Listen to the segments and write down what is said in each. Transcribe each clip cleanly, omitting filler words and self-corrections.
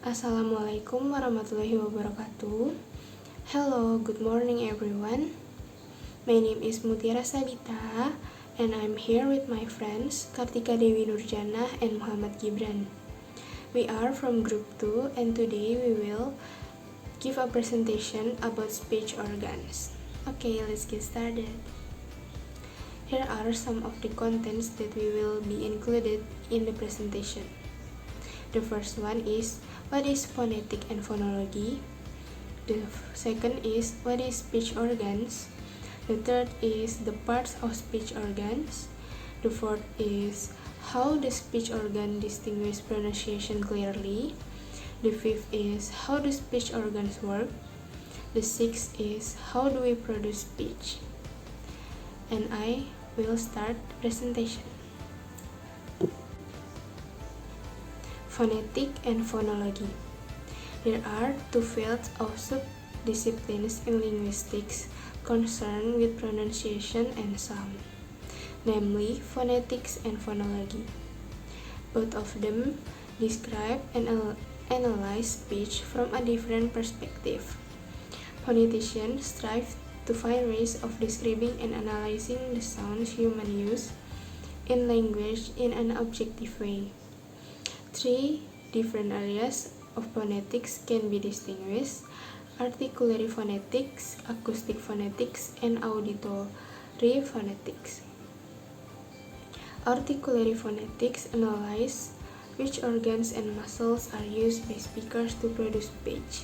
Assalamualaikum warahmatullahi wabarakatuh. Hello, good morning everyone. My name is Mutyara Sabita and I'm here with my friends Kartika, Dewi, Nurjanah and Muhammad Gibran. We are from group 2 and today we will give a presentation about speech organs. Okay, let's get started. Here are some of the contents that we will be included in the presentation. The first one is what is phonetic and phonology. The second is what is speech organs. The third is the parts of speech organs. The fourth is how the speech organ distinguish pronunciation clearly. The fifth is how do speech organs work. The sixth is how do we produce speech. And I will start the presentation. Phonetic and phonology. There are two fields of subdisciplines in linguistics concerned with pronunciation and sound, namely phonetics and phonology. Both of them describe and analyze speech from a different perspective. Phoneticians strive to find ways of describing and analyzing the sounds humans use in language in an objective way. Three different areas of phonetics can be distinguished: articulatory phonetics, acoustic phonetics, and auditory phonetics. Articulatory phonetics analyze which organs and muscles are used by speakers to produce speech.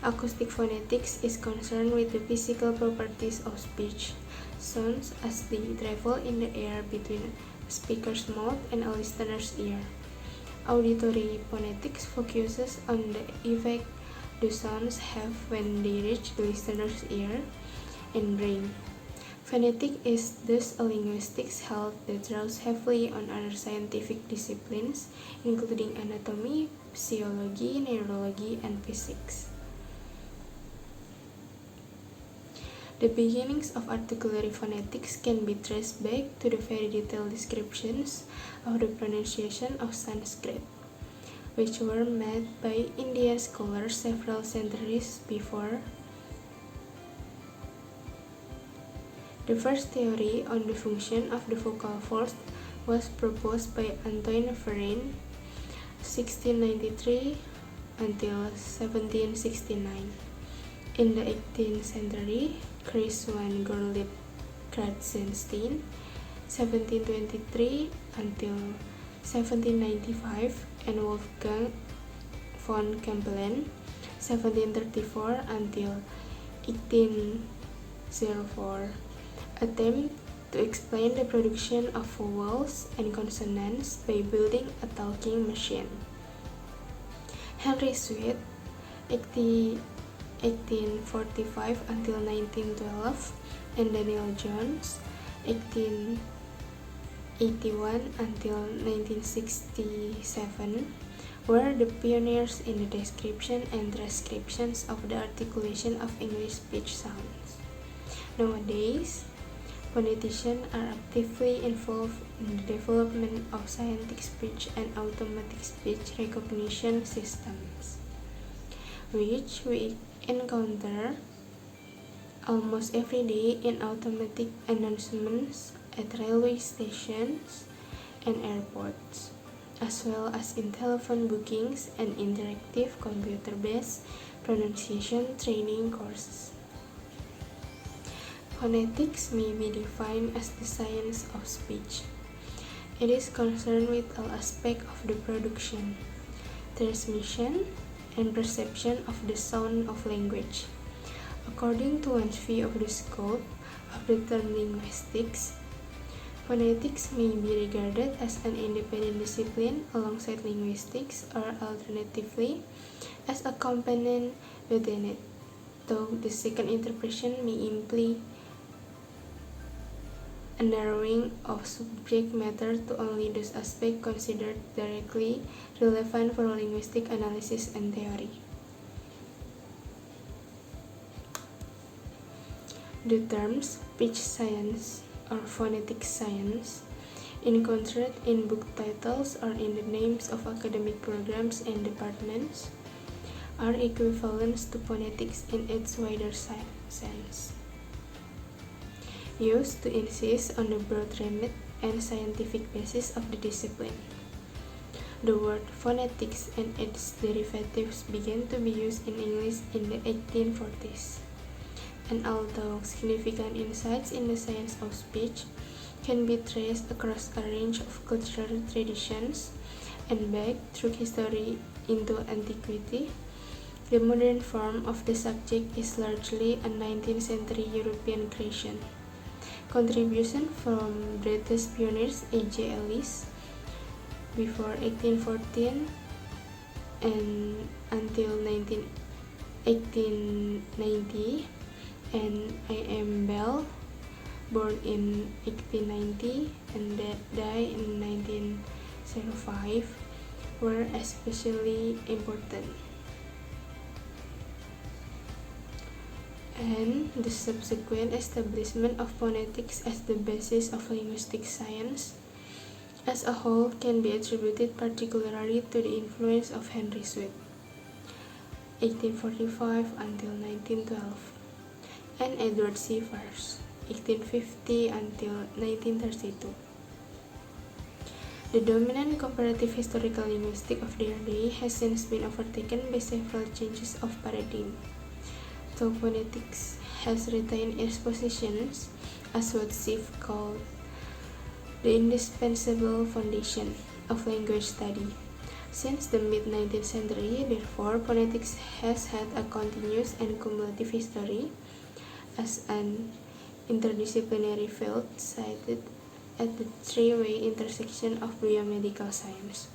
Acoustic phonetics is concerned with the physical properties of speech, sounds as they travel in the air between a speaker's mouth and a listener's ear. Auditory phonetics focuses on the effect the sounds have when they reach the listener's ear and brain. Phonetic is thus a linguistics field that draws heavily on other scientific disciplines, including anatomy, physiology, neurology, and physics. The beginnings of articulatory phonetics can be traced back to the very detailed descriptions of the pronunciation of Sanskrit, which were made by Indian scholars several centuries before. The first theory on the function of the vocal folds was proposed by Antoine Ferrin, 1693 until 1769. In the 18th century, Chris van Gorlip Kratzenstein, 1723 until 1795, and Wolfgang von Kempelen, 1734 until 1804, attempt to explain the production of vowels and consonants by building a talking machine. Henry Sweet, 1845 until 1912, and Daniel Jones, 1881 until 1967, were the pioneers in the description and transcriptions of the articulation of English speech sounds. Nowadays, phoneticians are actively involved in the development of scientific speech and automatic speech recognition systems, which we encounter almost every day in automatic announcements at railway stations and airports, as well as in telephone bookings and interactive computer-based pronunciation training courses. Phonetics may be defined as the science of speech. It is concerned with all aspects of the production, transmission, and perception of the sound of language. According to one's view of the scope of the term linguistics, phonetics may be regarded as an independent discipline alongside linguistics, or alternatively, as a component within it, though the second interpretation may imply a narrowing of subject matter to only those aspects considered directly relevant for linguistic analysis and theory. The term speech science or phonetic science encountered in book titles or in the names of academic programs and departments, are equivalent to phonetics in its wider sense, used to insist on the broad remit and scientific basis of the discipline. The word phonetics and its derivatives began to be used in English in the 1840s, and although significant insights in the science of speech can be traced across a range of cultural traditions and back through history into antiquity, the modern form of the subject is largely a 19th century European creation. Contributions from British pioneers A.J. Ellis before 1814 and until 1890, and I.M. Bell, born in 1890 and died in 1905, were especially important. And the subsequent establishment of phonetics as the basis of linguistic science as a whole can be attributed particularly to the influence of Henry Swift, 1845 until 1912, and Edward C. First, 1850 until 1932. The dominant comparative historical linguistics of their day has since been overtaken by several changes of paradigm, though phonetics has retained its positions as what Swift called the indispensable foundation of language study. Since the mid-19th century, therefore, phonetics has had a continuous and cumulative history as an interdisciplinary field sited at the three-way intersection of biomedical science,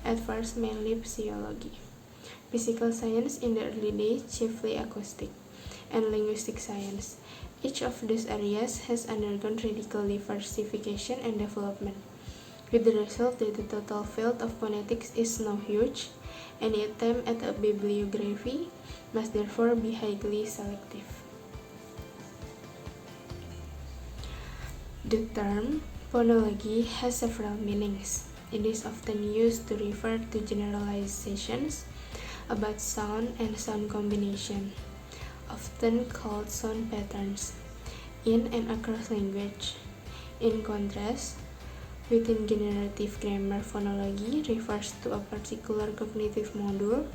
at first mainly physiology, physical science in the early days chiefly acoustic, and linguistic science. Each of these areas has undergone radical diversification and development, with the result that the total field of phonetics is now huge. Any attempt at a bibliography must therefore be highly selective. The term phonology has several meanings. It is often used to refer to generalizations about sound and sound combination, often called sound patterns, in and across language. In contrast, within generative grammar, phonology refers to a particular cognitive module.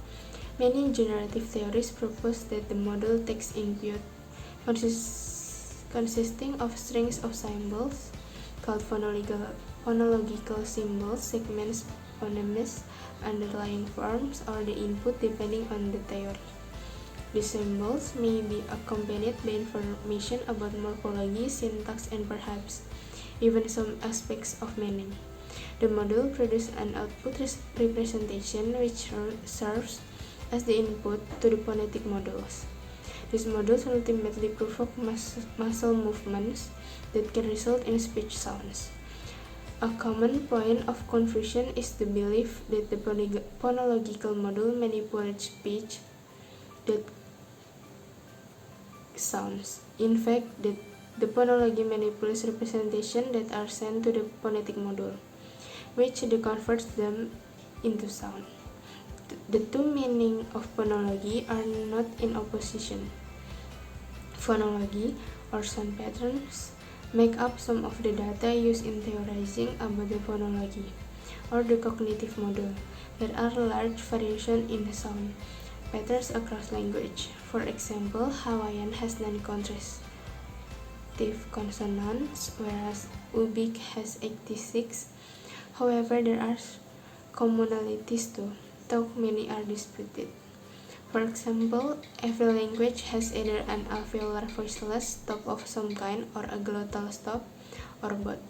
Many generative theories propose that the module takes input consisting of strings of symbols, called phonological symbols, segments, phonemes, underlying forms, or the input depending on the theory. The symbols may be accompanied by information about morphology, syntax, and perhaps even some aspects of meaning. The module produces an output representation which serves as the input to the phonetic modules. These modules ultimately provoke muscle movements that can result in speech sounds. A common point of confusion is the belief that the phonological module manipulates speech that sounds. In fact, the phonology manipulates representations that are sent to the phonetic module, which converts them into sound. The two meanings of phonology are not in opposition. Phonology, or sound patterns, make up some of the data used in theorizing about the phonology, or the cognitive module. There are large variations in the sound patterns across language. For example, Hawaiian has non-contrastive consonants, whereas Ubik has 86. However, there are commonalities too, though many are disputed. For example, every language has either an alveolar voiceless stop of some kind or a glottal stop, or both.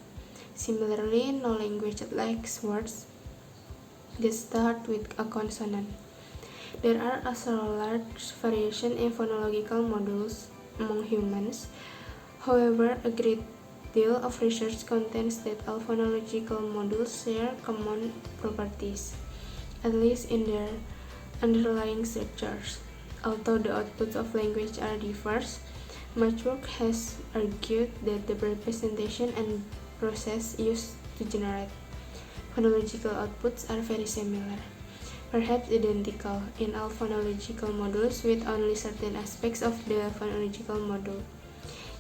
Similarly, no language lacks words that start with a consonant. There are also large variations in phonological modules among humans. However, a great deal of research contends that all phonological modules share common properties, at least in their underlying structures. Although the outputs of language are diverse, much work has argued that the representation and process used to generate. Phonological outputs are very similar, perhaps identical, in all phonological modules with only certain aspects of the phonological module,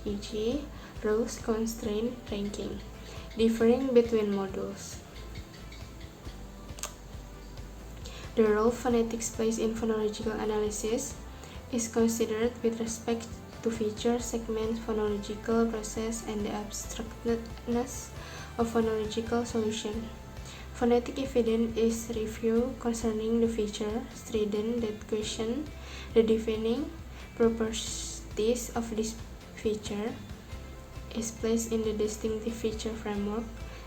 e.g., rules, constraint, ranking, differing between modules. The role phonetics plays in phonological analysis is considered with respect to feature, segment, phonological process, and the abstractness of phonological solution. Phonetic evidence is review concerning the feature, strident that question the defining properties of this feature, is placed in the distinctive feature framework,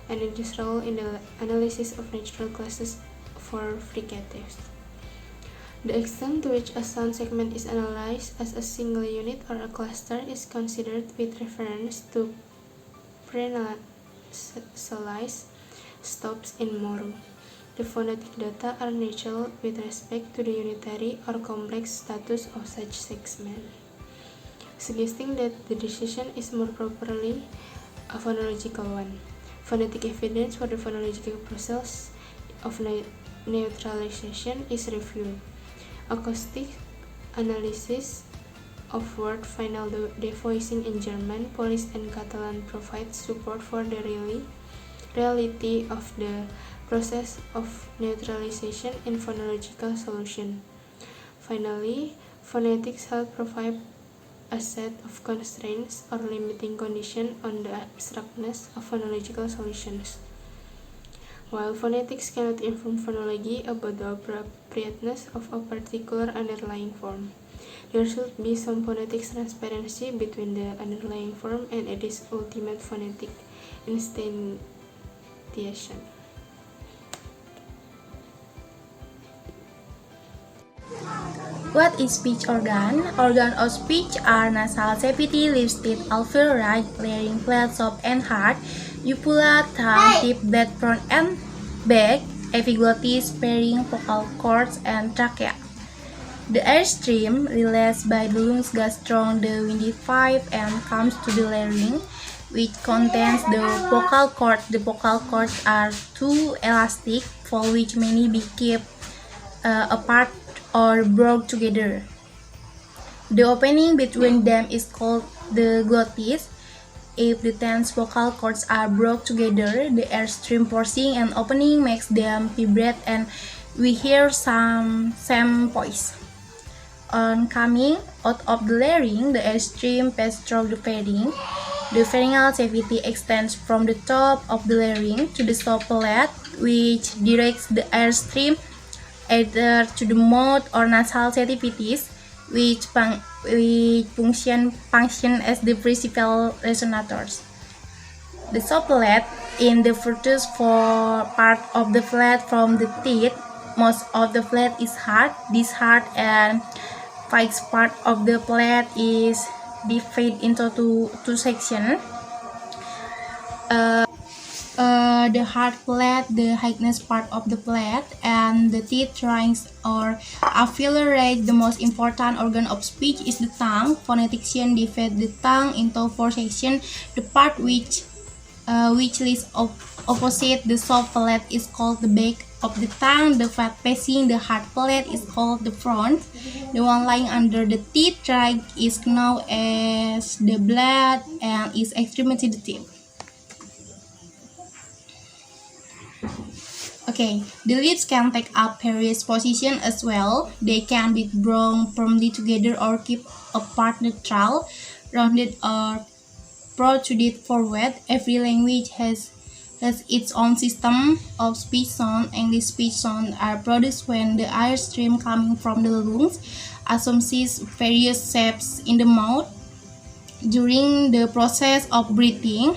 and its role in the analysis of natural classes for fricatives. The extent to which a sound segment is analyzed as a single unit or a cluster is considered with reference to pre-nasalized stops in Moru. The phonetic data are neutral with respect to the unitary or complex status of such segment, suggesting that the decision is more properly a phonological one. Phonetic evidence for the phonological process of neutralization is reviewed. Acoustic analysis of word final devoicing in German, Polish, and Catalan provides support for the reality of the process of neutralization in phonological solution. Finally, phonetics help provide a set of constraints or limiting conditions on the abstractness of phonological solutions. While phonetics cannot inform phonology about the appropriateness of a particular underlying form, there should be some phonetic transparency between the underlying form and its ultimate phonetic instantiation. What is speech organ? Organs of speech are nasal cavity, lips, teeth, alveoli, larynx, palate, soft and hard, uvula, tongue, tip, that front and back, epiglottis, pharynx, vocal cords, and trachea. The air stream, released by the lungs, goes through the windy pipe and comes to the larynx, which contains the vocal cords. The vocal cords are too elastic, for which many be kept apart or brought together. The opening between them is called the glottis. If the tense vocal cords are brought together, the air stream forcing and opening makes them vibrate and we hear some same voice. On coming out of the larynx, the air stream passes through the pharynx. The pharyngeal cavity extends from the top of the larynx to the soft palate, which directs the air stream either to the mouth or nasal cavities, which function as the principal resonators. The soft palate in the furthest part of the palate from the teeth. Most of the palate is hard. This hard and fixed part of the palate is divided into two sections. The hard palate, the highness part of the palate, and the teeth rings or alveoli. The most important organ of speech is the tongue. Phoneticians divide the tongue into four sections. The part which lies opposite the soft palate is called the back of the tongue. The fat passing the hard palate is called the front. The one lying under the teeth ring is known as the blade and is extremely sensitive. Okay, the lips can take up various positions as well. They can be drawn firmly together or keep apart neutral, rounded or protruded forward. Every language has its own system of speech sound. English speech sounds are produced when the air stream coming from the lungs assumes various shapes in the mouth during the process of breathing.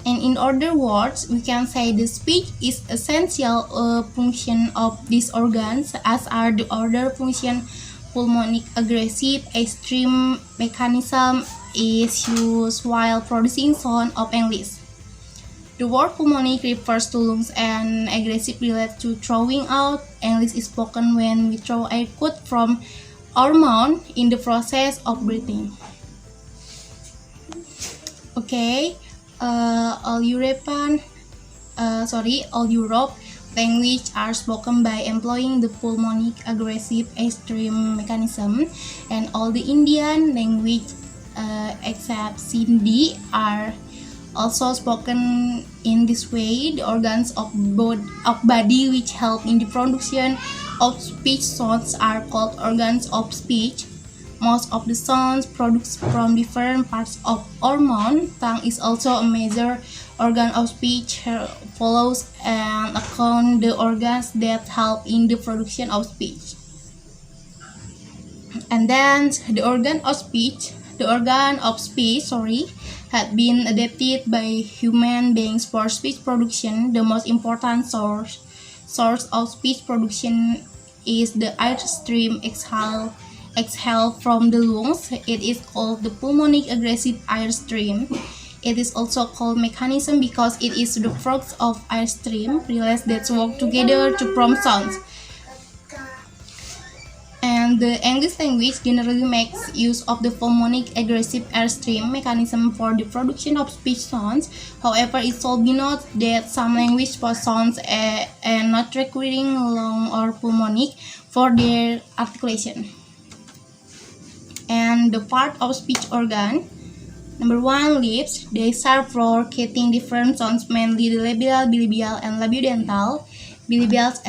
And in other words, we can say the speech is essential function of these organs, as are the other function. Pulmonic aggressive extreme mechanism is used while producing sound of English. The word pulmonic refers to lungs and aggressive relates to throwing out. English is spoken when we throw air out from our mouth in the process of breathing. Okay. All European Europe, language are spoken by employing the pulmonic aggressive extreme mechanism, and all the Indian language except Sindhi are also spoken in this way. The organs of body which help in the production of speech sounds are called organs of speech. Most of the sounds produced from different parts of our mouth. Tongue is also a major organ of speech. Follows and account the organs that help in the production of speech. And then the organ of speech had been adapted by human beings for speech production. The most important source of speech production is the air stream exhale from the lungs. It is called the pulmonic aggressive air stream. It is also called mechanism because it is the fruits of air stream relays that work together to prompt sounds. And the English language generally makes use of the pulmonic aggressive airstream mechanism for the production of speech sounds. However, it should be noted that some languages possess sounds and not requiring lung or pulmonic for their articulation. And the part of speech organ. Number 1, lips. They serve for creating different sounds, mainly the labial, bilabial, and labiodental. Bilabials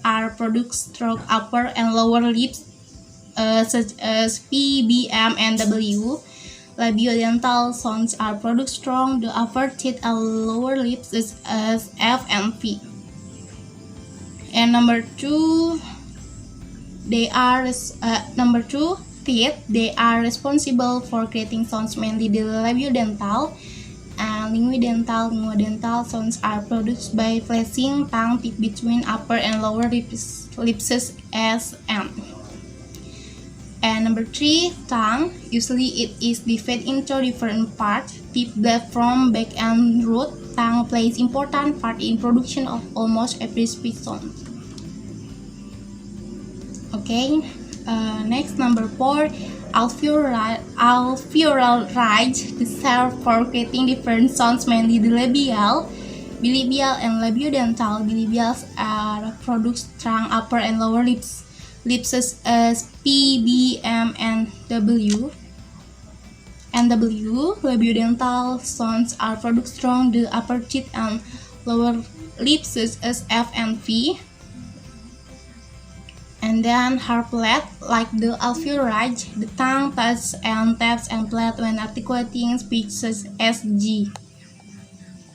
are produced through upper and lower lips, such as P, B, M, and W. Labiodental sounds are produced from the upper teeth and lower lips, such as F and P. And number 2, teeth. They are responsible for creating sounds, mainly the labiodental. And linguodental sounds are produced by placing tongue tip between upper and lower lips, S, M. And number 3, tongue. Usually it is divided into different parts. Tip, left, from, back, and root. Tongue plays important part in production of almost every speech sound. Okay. Next, number 4, alveolar ridge. They serve for creating different sounds, mainly the labial, bilabial, and labiodental. Bilabials are produced through upper and lower lips, as P, B, M, and W. Labiodental sounds are produced from the upper teeth and lower lips, as F and V. And then hard plate, like the alveolar ridge, the tongue taps and plate when articulating speech, such as G.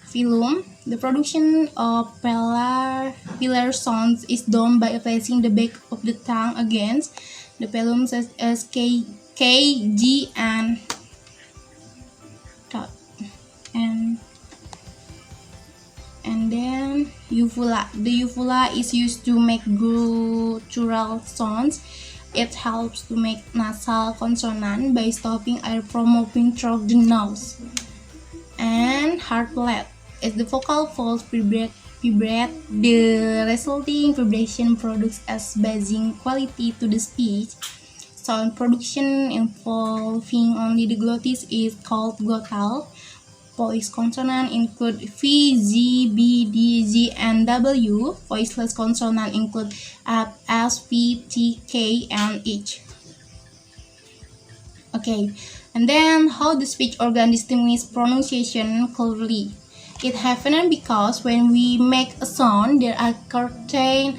Phylum. The production of pillar sounds is done by placing the back of the tongue against the phylum, such as K, G, and dot. And then uvula. The uvula is used to make guttural sounds. It helps to make nasal consonant by stopping air from moving through the nose. And hard plate. As the vocal folds vibrate, the resulting vibration produces as basing quality to the speech. Sound production involving only the glottis is called glottal. Voice consonant include V, Z, B, D, Z, and W. Voiceless consonant include F, S, P, T, K, and H. Okay, and then how the speech organ distinguishes pronunciation clearly. It happens because when we make a sound, there are certain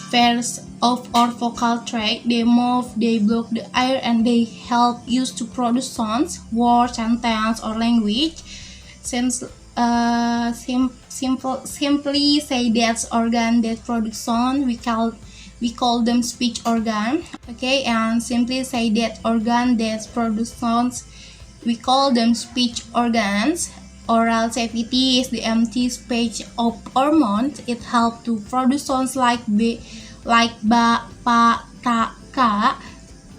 pairs of our vocal tract. They move, they block the air, and they help us to produce sounds, words, sentence, or language. Since simply say that organ that produce sound, we call them speech organ. Okay, and simply say that organ that produce sounds, we call them speech organs. Oral cavity is the empty space of our mouth. It helps to produce sounds like b, ba, pa, ta, ka.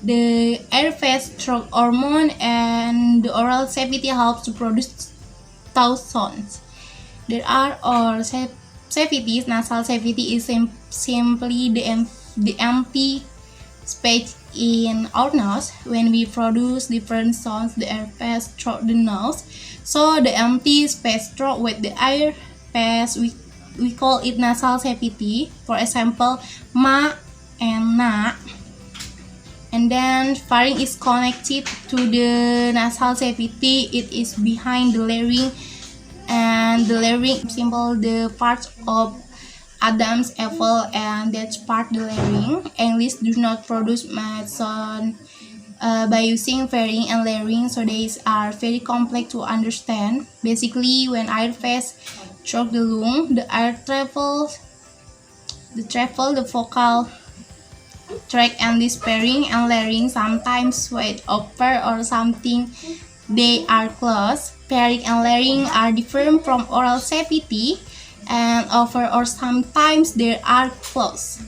The air phase through our mouth, and the oral cavity helps to produce those sounds. There are oral cavities. Nasal cavity is simply the empty space in our nose. When we produce different sounds, the air passes through the nose, so the empty space through with the air space, we call it nasal cavity. For example, ma and na. And then pharynx is connected to the nasal cavity. It is behind the larynx, and the larynx symbol the parts of Adam's apple, and that's part the larynx. English do not produce much sound by using pharynx and larynx, so these are very complex to understand. Basically, when air passes through the lung, the air travels the vocal tract, and this pharynx and larynx sometimes sway over or something. They are close. Pharynx and larynx are different from oral cavity, and over or sometimes they are close.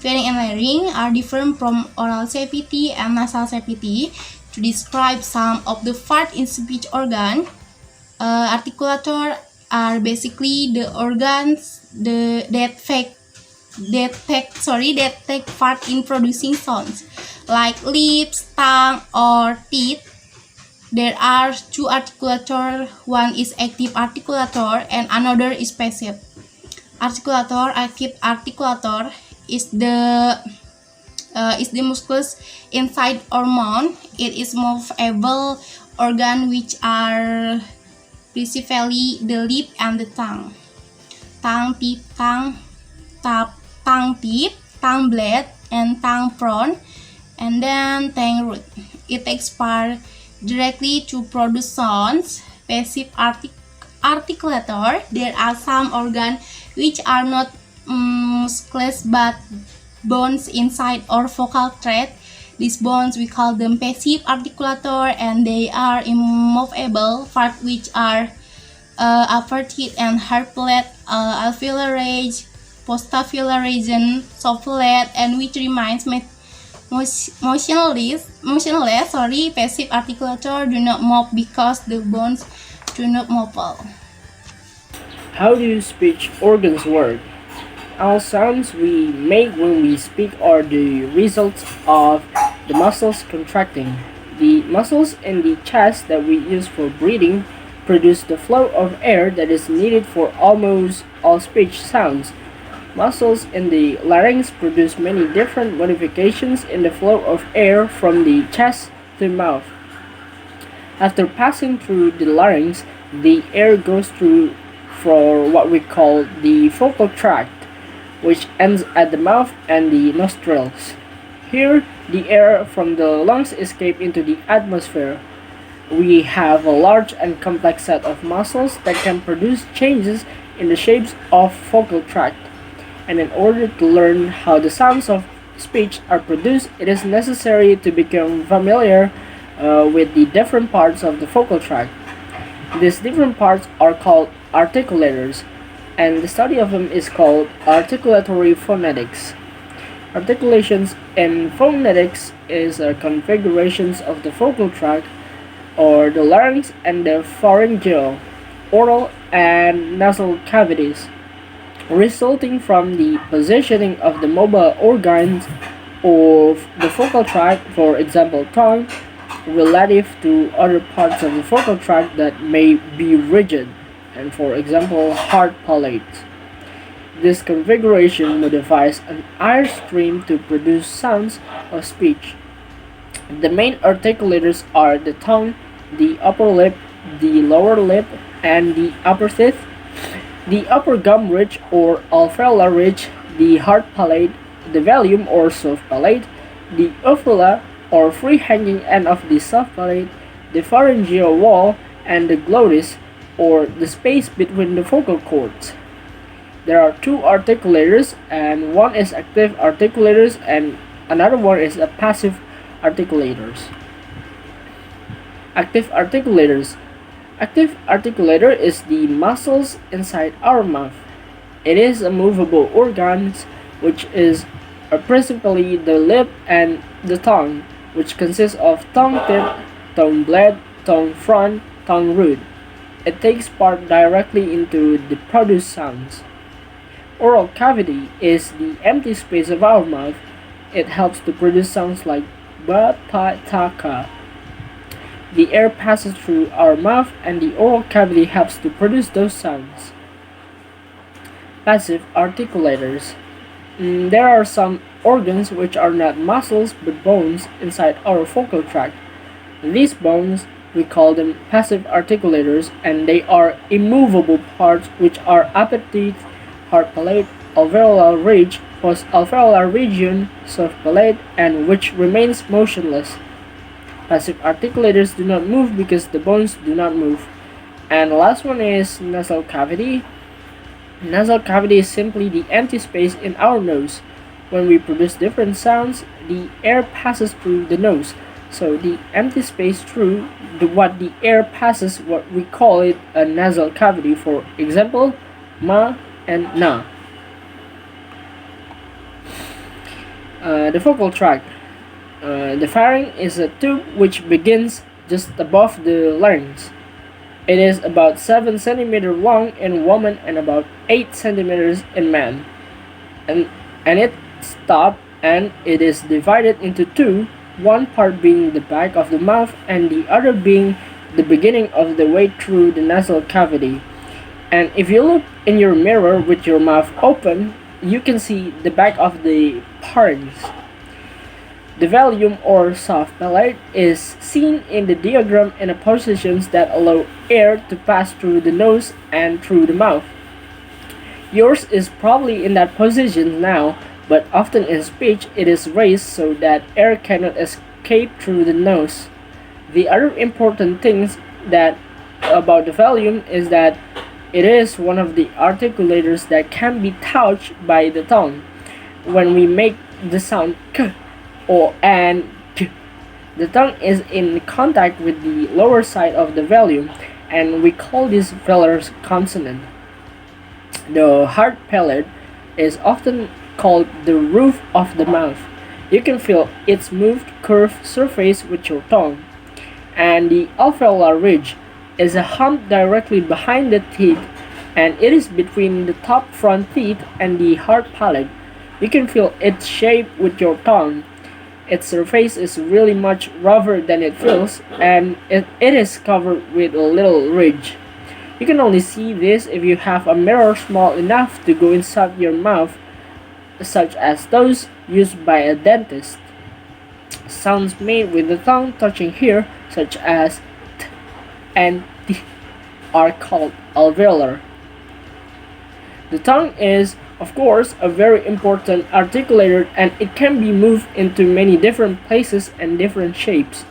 Pharynx and larynx are different from oral cavity and nasal cavity. To describe some of the parts in speech organ, articulator are basically the organs that take part in producing sounds, like lips, tongue, or teeth. There are two articulators. One is active articulator and another is passive articulator. Active articulator is the muscles inside our mouth. It is movable organ which are principally the lip and the tongue. Tongue tip, tongue blade, and tongue front, and then tongue root. It takes part directly to produce sounds. Passive articulator. There are some organs which are not muscles but bones inside our vocal tract. These bones we call them passive articulator, and they are immovable parts which are upper teeth and hard palate, alveolar ridge, postaveolar region, soft palate, and which remains motionless. Passive articulator do not move because the bones do not move. How do speech organs work? All sounds we make when we speak are the result of the muscles contracting. The muscles in the chest that we use for breathing produce the flow of air that is needed for almost all speech sounds. Muscles in the larynx produce many different modifications in the flow of air from the chest to the mouth. After passing through the larynx, the air goes through for what we call the vocal tract, which ends at the mouth and the nostrils. Here, the air from the lungs escapes into the atmosphere. We have a large and complex set of muscles that can produce changes in the shapes of vocal tract. And in order to learn how the sounds of speech are produced, it is necessary to become familiar with the different parts of the vocal tract. These different parts are called articulators, and the study of them is called articulatory phonetics. Articulations in phonetics is configurations of the vocal tract, or the larynx, and the pharyngeal, oral, and nasal cavities, resulting from the positioning of the mobile organs of the vocal tract, for example tongue, relative to other parts of the vocal tract that may be rigid, and for example hard palate. This configuration modifies an air stream to produce sounds of speech. The main articulators are the tongue, the upper lip, the lower lip, and the upper teeth, the upper gum ridge or alveolar ridge, the hard palate, the velum or soft palate, the uvula or free-hanging end of the soft palate, the pharyngeal wall, and the glottis or the space between the vocal cords. There are two articulators, and one is active articulators and another one is a passive articulators. Active articulators. Active articulator is the muscles inside our mouth. It is a movable organ which is principally the lip and the tongue, which consists of tongue tip, tongue blade, tongue front, tongue root. It takes part directly into the produced sounds. Oral cavity is the empty space of our mouth. It helps to produce sounds like ba, ta, ta, ka. The air passes through our mouth and the oral cavity helps to produce those sounds. passive articulators. There are some organs which are not muscles but bones inside our vocal tract. These bones, we call them passive articulators, and they are immovable parts which are upper teeth, hard palate, alveolar ridge, post-alveolar region, soft palate, and which remains motionless. Passive articulators do not move because the bones do not move. And the last one is nasal cavity. Nasal cavity is simply the empty space in our nose. When we produce different sounds, the air passes through the nose. So the empty space through what the air passes, what we call it a nasal cavity. For example, ma and na. The vocal tract. The pharynx is a tube which begins just above the larynx. It is about 7 centimeters long in woman and about 8 centimeters in man. And it stops and it is divided into two, one part being the back of the mouth and the other being the beginning of the way through the nasal cavity. And if you look in your mirror with your mouth open, you can see the back of the pharynx. The volume or soft palate is seen in the diagram in the positions that allow air to pass through the nose and through the mouth. Yours is probably in that position now, but often in speech it is raised so that air cannot escape through the nose. The other important things that about the volume is that it is one of the articulators that can be touched by the tongue. When we make the sound k or and k, the tongue is in contact with the lower side of the volume, and we call this velar consonant. The hard palate is often called the roof of the mouth. You can feel its smooth curved surface with your tongue. And the alveolar ridge is a hump directly behind the teeth, and it is between the top front teeth and the hard palate. You can feel its shape with your tongue. Its surface is really much rougher than it feels, and it is covered with a little ridge. You can only see this if you have a mirror small enough to go inside your mouth, such as those used by a dentist. Sounds made with the tongue touching here, such as t and t, are called alveolar. The tongue is, of course, a very important articulator, and it can be moved into many different places and different shapes.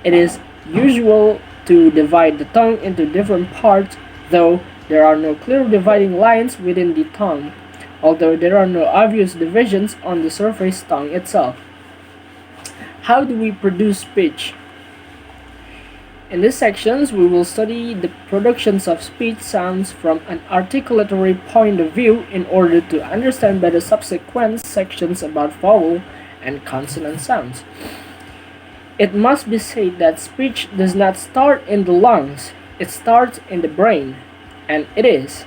It is usual to divide the tongue into different parts, though there are no clear dividing lines within the tongue, although there are no obvious divisions on the surface tongue itself. How do we produce speech? In these sections, we will study the productions of speech sounds from an articulatory point of view in order to understand better subsequent sections about vowel and consonant sounds. It must be said that speech does not start in the lungs, it starts in the brain, and it is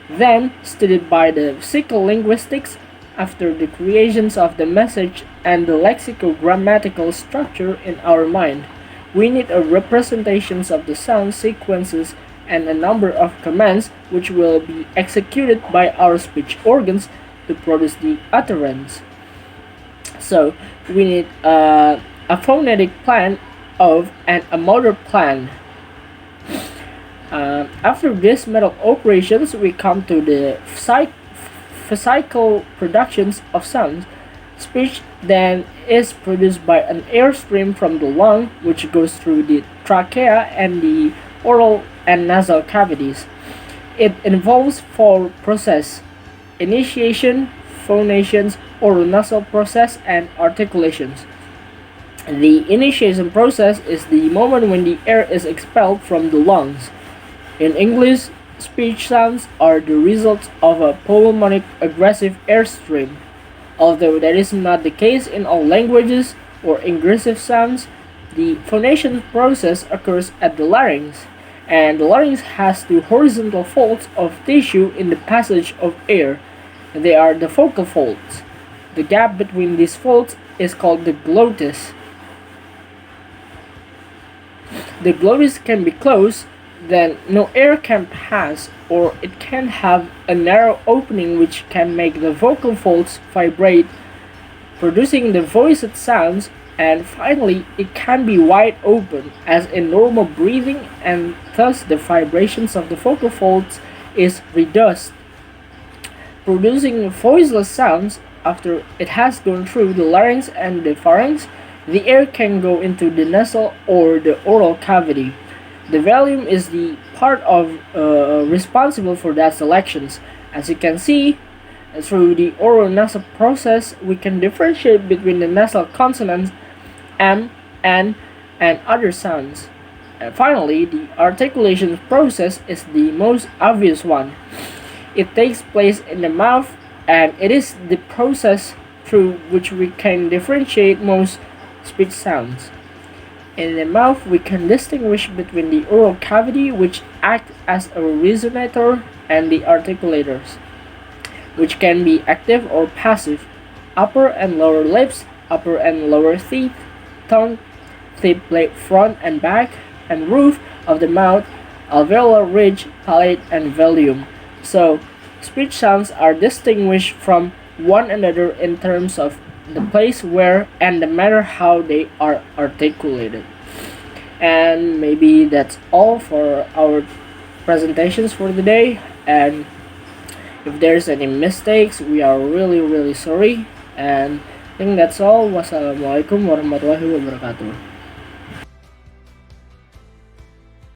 then studied by the psycholinguistics after the creations of the message and the lexicogrammatical structure in our mind. We need a representations of the sound sequences and a number of commands which will be executed by our speech organs to produce the utterance. So we need a phonetic plan and a motor plan. After this method of operations, we come to the physical productions of sounds. Speech then is produced by an airstream from the lung, which goes through the trachea and the oral and nasal cavities. It involves four processes: initiation, phonations, oronasal process, and articulations. The initiation process is the moment when the air is expelled from the lungs. In English, speech sounds are the result of a pulmonic aggressive airstream. Although that is not the case in all languages or ingressive sounds, the phonation process occurs at the larynx, and the larynx has two horizontal folds of tissue in the passage of air. They are the vocal folds. The gap between these folds is called the glottis. The glottis can be closed then no air can pass, or it can have a narrow opening which can make the vocal folds vibrate, producing the voiced sounds. And finally, it can be wide open, as in normal breathing, and thus the vibrations of the vocal folds is reduced, producing voiceless sounds. After it has gone through the larynx and the pharynx, the air can go into the nasal or the oral cavity. The volume is the part of responsible for that selections. As you can see, through the oral nasal process, we can differentiate between the nasal consonants M, N, and other sounds. And finally, the articulation process is the most obvious one. It takes place in the mouth, and it is the process through which we can differentiate most speech sounds. In the mouth, we can distinguish between the oral cavity, which act as a resonator, and the articulators, which can be active or passive. Upper and lower lips, upper and lower teeth, tongue, tip plate front and back, and roof of the mouth, alveolar ridge, palate, and volume. So, speech sounds are distinguished from one another in terms of the place where and the manner how they are articulated. And maybe that's all for our presentations for today. And if there's any mistakes, we are really sorry. And I think that's all. Wassalamualaikum warahmatullahi wabarakatuh.